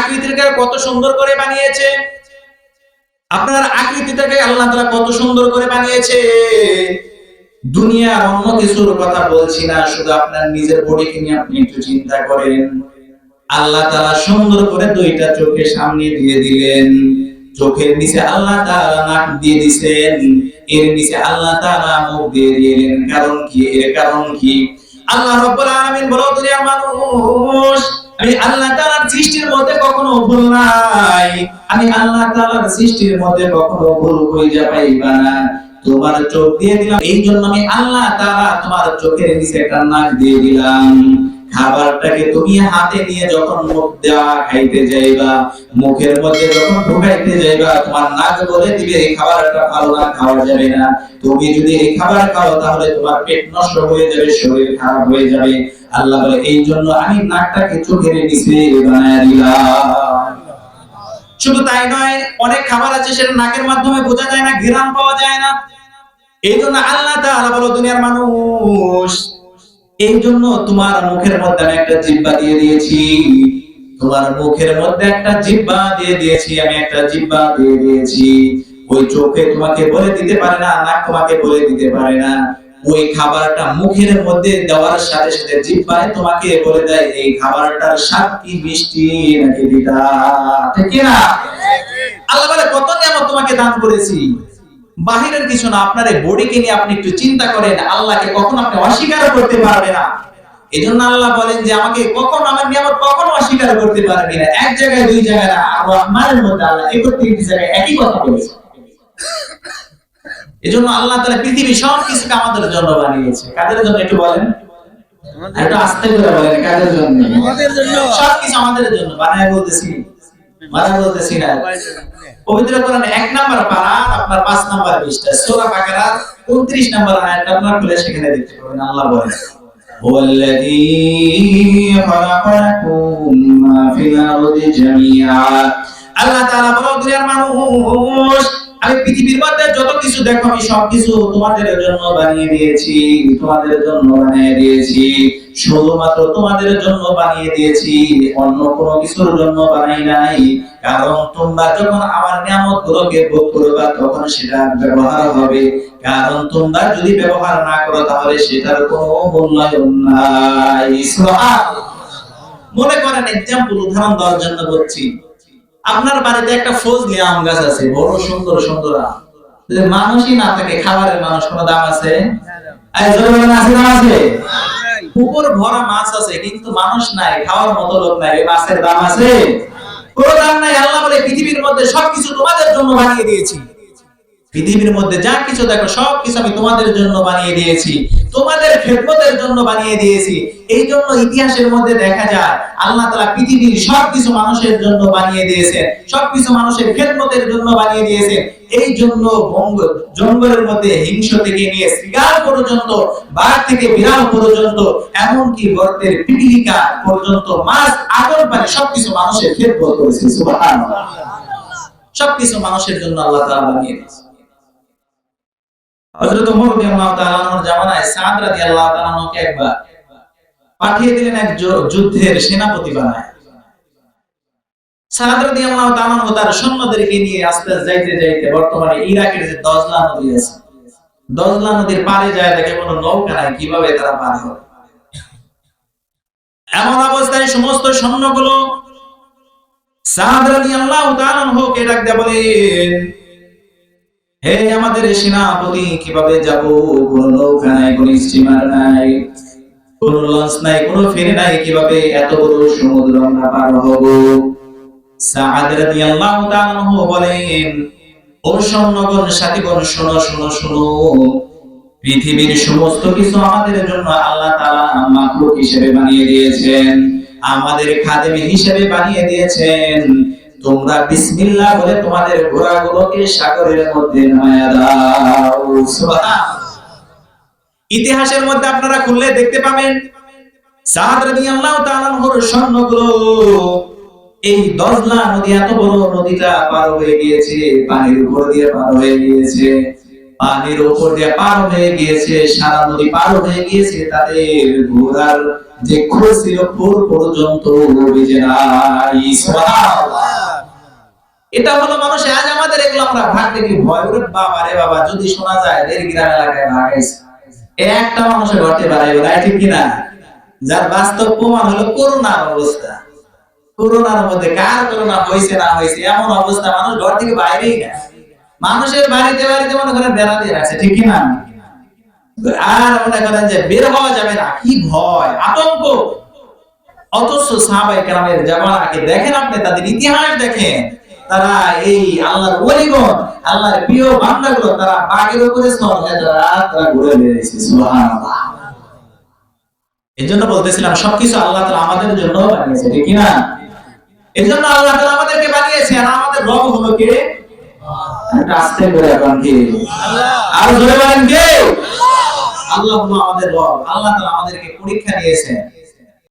আকৃতিটাকে কত সুন্দর করে বানিয়েছে, আপনার আকৃতিটাকে আল্লাহ তাআলা কত সুন্দর করে বানিয়েছে। দুনিয়ার অন্য কিছুর কথা বলছি না, শুধু আপনার নিজের বডিকে নিয়ে আপনি একটু চিন্তা করেন। আল্লাহ তাআলা সুন্দর করে দুইটা চোখের সামনে দিয়ে দিলেন, চোখের নিচে আল্লাহ তাআলা নাক দিয়ে দিয়েছেন, এর নিচে আল্লাহ তাআলা মুখ দিয়ে দিলেন। কারণ কি? এর কারণ কি? আল্লাহ রাব্বুল আলামিন বলো, দুনিয়ার মানুষ, আমি আল্লাহ তাআলার সৃষ্টির মধ্যে কখনো ভুল নাই, আমি আল্লাহ তাআলার সৃষ্টির মধ্যে কখনো ভুল কইরা পাইবা না। তোমার চোখ দিয়ে দিলাম, এই জন্য আমি আল্লাহ তাআলা তোমার চোখের নিচে একটা নাক দিয়ে দিলাম। খাবারটাকে তুমি হাতে নিয়ে যখন মুখ দেওয়া খাইতে যাইবা, মুখের মধ্যে যখন ঢুকাইতে যাইবা, তোমার নাক বলে দিবে এই খাবারটা ভালো না, খাওয়া যাবে না। তুমি যদি এই খাবার খাও তাহলে তোমার পেট নষ্ট হয়ে যাবে, শরীর খারাপ হয়ে যাবে। আল্লাহ বলে, এই জন্য আমি নাকটাকে চোখের নিচে বানায় দিলাম। শুধু তাই নয়, অনেক খাবার আছে সেটা নাকের মাধ্যমে বোঝা যায় না, ঘ্রাণ পাওয়া যায় না। এই জন্য আল্লাহ তাআলা বলো, দুনিয়ার মানুষ, এই জন্য তোমার মুখের মধ্যে আমি একটা জিহ্বা দিয়ে দিয়েছি, তোমার মুখের মধ্যে একটা জিহ্বা দিয়ে দিয়েছি, আমি একটা জিহ্বা দিয়ে দিয়েছি। ওই চোখে তোমাকে বলে দিতে পারে না, নাক তোমাকে বলে দিতে পারে না। ওই খাবারটা মুখের মধ্যে দেওয়ার সাথে সাথে জিহ্বায় তোমাকে বলে দেয় এই খাবারটার স্বাদ কি মিষ্টি নাকি তিতা, ঠিক কি না? আল্লাহ বলে, কত নিয়ামত তোমাকে দান করেছি। বাহিরের কিছু না, আপনার এই বডিকে নিয়ে আপনি একটু চিন্তা করেন, আল্লাহকে কখন আপনি অস্বীকার করতে পারবেন না। এজন্য আল্লাহ বলেন যে আমাকে কখন, আমার নিয়ামত কখনো অস্বীকার করতে পারবি না। এক জায়গায় দুই জায়গায় না, আর রহমানের মধ্যে আল্লাহ 31 জায়গায় একই কথা বলেছে। এজন্য আল্লাহ তাআলা পৃথিবী সবকিছুকে আমাদের জন্য বানিয়েছে। কাদের জন্য একটু বলেন, একটু আস্তে করে বলেন, কাদের জন্য? আমাদের জন্য। সবকিছু আমাদের জন্য বানায় বলতেছি, বানায় বলতেছি না। পবিত্র কোরআনে 1 নাম্বার পারা, আপনার 5 নাম্বার পৃষ্ঠা, সূরা বাকারা 29 নাম্বার আয়াত আপনারা খুলে সেখানে দেখতে পাবেন। আল্লাহ বলেন, ওয়াল্লাযী খালাকাকুম মা ফিল আরদি জামিআ। আল্লাহ তাআলা বলেন, দুনিয়ার মানুষ, আমি পৃথিবীর মধ্যে যত কিছু দেখো আমি সবকিছু তোমাদের জন্য বানিয়ে দিয়েছি, তোমাদের জন্য বানিয়ে দিয়েছি, শুধুমাত্র তোমাদের জন্য বানিয়ে দিয়েছি, অন্য কোনো কিছুর জন্য বানাই নাই। কারণ তোমরা যখন আমার নিয়ামতগুলোকে ভোগ করবে তখন সেটা ব্যবহার হবে, কারণ তোমরা যদি ব্যবহার না করো তাহলে সেটার কোনো মূল্যায়ন নাই। সুবহানাল্লাহ। মনে করেন, एग्जांपल উদাহরণ দেওয়ার জন্য বলছি, আপনার বাড়িতে একটা ফজলি আম গাছ আছে, বড় সুন্দর সুন্দর আম। যদি মানুষই না থাকে, খাবারের মানুষ, কোনো দাম আছে? এই জমিনে আছে, দাম আছে? পুকুর ভরা মাছ আছে, কিন্তু মানুষ নাই, খাওয়ার মতো লোক নাই, এই মাছের দাম আছে? কোনো দাম নাই। আল্লাহ বলে, পৃথিবীর মধ্যে সবকিছু তোমাদের জন্য বানিয়ে দিয়েছি। পৃথিবীর মধ্যে যা কিছু দেখো সবকিছু আমি তোমাদের জন্য বানিয়ে দিয়েছি, তোমাদের খেদমতের জন্য বানিয়ে দিয়েছি। এই জন্য ইতিহাসের মধ্যে দেখা যায় আল্লাহ তাআলা পৃথিবীর সবকিছু মানুষের জন্য বানিয়ে দিয়েছেন, সবকিছু মানুষের খেদমতের জন্য বানিয়ে দিয়েছেন। এই জন্য জঙ্গলের মধ্যে হিংস থেকে নিয়ে শিকার পর্যন্ত, বাঘ থেকে বিড়াল পর্যন্ত, এমনকি গর্তের পিপিলিকা পর্যন্ত, মাছ, আগুন, পানি, সবকিছু মানুষের খেদমত করেছে। সুবহানাল্লাহ। সবকিছু মানুষের জন্য আল্লাহ তাআলা বানিয়ে দিয়েছে। হযরত ওমর রাদিয়াল্লাহু তাআলা আনহুর জামানায় সাদ রাদিয়াল্লাহু তাআলা আনহুকে একবার পাঠিয়ে দিলেন এক যুদ্ধের সেনাপতি বানায়। সাদ রাদিয়াল্লাহু তাআলা আনহু তার সৈন্যদেরকে নিয়ে আস্তে আস্তে যাইতে যাইতে বর্তমানে ইরাকের যে দজলা নদী আছে, দজলা নদীর পাড়ে যায়, দেখে কোনো নৌকা নাই, কিভাবে তারা পার হবে। এমন অবস্থায় সমস্ত সৈন্যগুলো সাদ রাদিয়াল্লাহু তাআলা আনহুকে ডাক দিয়ে বলেন, হে আমাদের সেনাপতি, কিভাবে যাব? কোন নৌকা নাই, কোন স্টিমার নাই, কোন লঞ্চ নাই, কোন ফেরি নাই, কিভাবে এত বড় সমুদ্র আমরা পার হব? সাদ রাদিয়াল্লাহু তাআলা আনহু বলেন, ও সৈন্যগণ, সাথীগণ, শোনো শোনো শোনো, পৃথিবীর সমস্ত কিছু আমাদের জন্য আল্লাহ তাআলা মাখলুক হিসেবে বানিয়ে দিয়েছেন, আমাদের খাদেম হিসেবে বানিয়ে দিয়েছেন। তোমরা বিসমিল্লাহ বলে তোমাদের ঘোড়াগুলোকে সাগরের মধ্যে নামায়া দাও। সুবহানাল্লাহ। ইতিহাসের মধ্যে আপনারা খুললে দেখতে পাবেন সাদ রাদিয়াল্লাহু তাআলা আনহুর সৈন্যগুলো এই দজলা নদী, এত বড় নদীটা পার হয়ে গিয়েছে, পানির উপর দিয়ে পার হয়ে গিয়েছে, পানির উপর দিয়ে পার হয়ে গিয়েছে, সারা নদী পার হয়ে গিয়েছে, তাদের ঘোড়ার যে খুর ছিল খুর পর্যন্ত ভিজে নাই। সুবহানাল্লাহ। এটা হলো মানুষ। আজ আমাদের এগুলো আমরা ভাগ দেখি ভয় করে, বাবা রে বাবা, যদি শোনা যায় দের গ্রাম এলাকায় ভাগাইছে, একটা মানুষের ঘটে বাড়াইবে না, ঠিক কিনা? যার বাস্তব প্রমাণ হলো করোনার অবস্থা। করোনার মধ্যে কার করোনা হয়েছে না হয়েছে এমন অবস্থা, মানুষ ঘর থেকে বাইরেই না, মানুষের বাড়িতে বাড়িতে মনে করেন বেড়া দিয়ে রাখছে, ঠিক কিনা? আর মনে করেন যে বের হওয়া যাবে না, কি ভয় আতঙ্ক। অথচ সাহাবায়ে কেরামের জামানাকে দেখেন আপনি, তাদের ইতিহাস দেখেন, তারা এই আল্লাহর ওলিগণ, আল্লাহর প্রিয় বান্দাগুলো, তারা বাগের উপরে তারা ঘুরে বেরিয়েছে। সুবহানাল্লাহ। এজন্য বলতেছিলাম সবকিছু আল্লাহ তাআলা আমাদের জন্য বানিয়েছে, ঠিক কিনা? এজন্য আল্লাহ তাআলা আমাদেরকে বানিয়েছে। আর আমাদের রব হলো কে? আস্তে করে এখন কে? আল্লাহ। আর জোরে বলেন কে? আল্লাহ হলো আমাদের রব। আল্লাহ তাআলা আমাদেরকে পরীক্ষা নিয়েছেন।